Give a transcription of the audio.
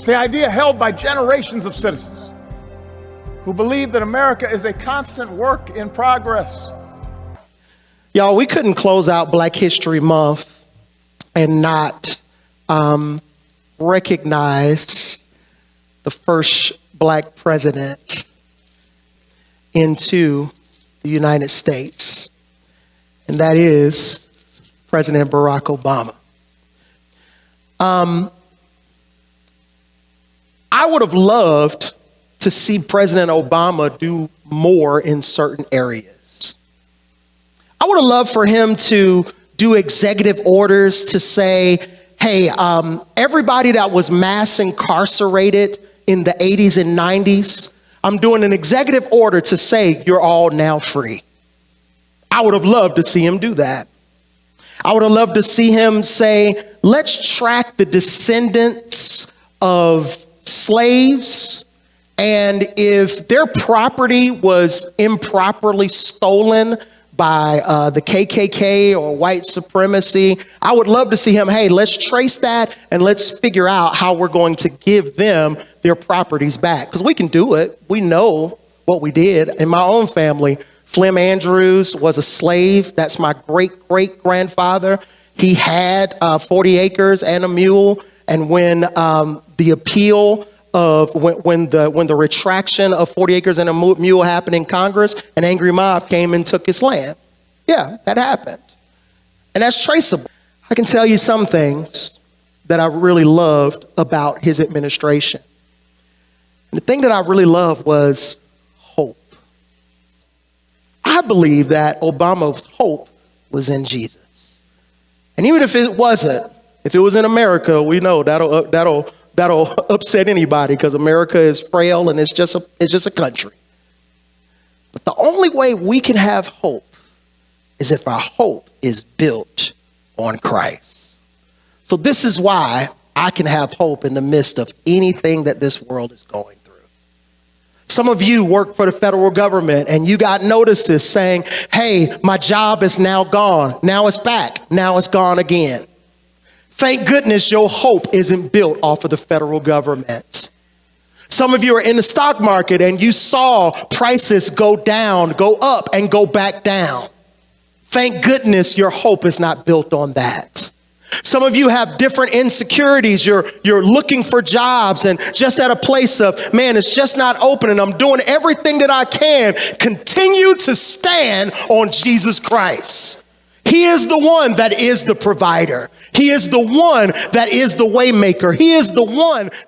It's the idea held by generations of citizens who believe that America is a constant work in progress. Y'all, we couldn't close out Black History Month and not recognize the first Black president into the United States, and that is President Barack Obama. I would have loved to see President Obama do more in certain areas. I would have loved for him to do executive orders to say, hey, everybody that was mass incarcerated in the 80s and 90s, I'm doing an executive order to say you're all now free. I would have loved to see him do that. I would have loved to see him say, let's track the descendants of slaves, and if their property was improperly stolen by the KKK or white supremacy, I would love to see him, hey, let's trace that and let's figure out how we're going to give them their properties back. Because we can do it. We know what we did. In my own family, Flem Andrews was a slave. That's my great-great-grandfather. He had 40 acres and a mule. And when the appeal of when the retraction of 40 acres and a mule happened in Congress, an angry mob came and took his land. Yeah, that happened. And that's traceable. I can tell you some things that I really loved about his administration. And the thing that I really loved was hope. I believe that Obama's hope was in Jesus. And even if it wasn't, if it was in America, we know that'll upset anybody, because America is frail and it's just a country. But the only way we can have hope is if our hope is built on Christ. So this is why I can have hope in the midst of anything that this world is going through. Some of you work for the federal government and you got notices saying, hey, my job is now gone. Now it's back. Now it's gone again. Thank goodness your hope isn't built off of the federal government. Some of you are in the stock market and you saw prices go down, go up, and go back down. Thank goodness your hope is not built on that. Some of you have different insecurities. You're looking for jobs and just at a place of, man, it's just not open and I'm doing everything that I can. Continue to stand on Jesus Christ. He is the one that is the provider. He is the one that is the way maker. He is the one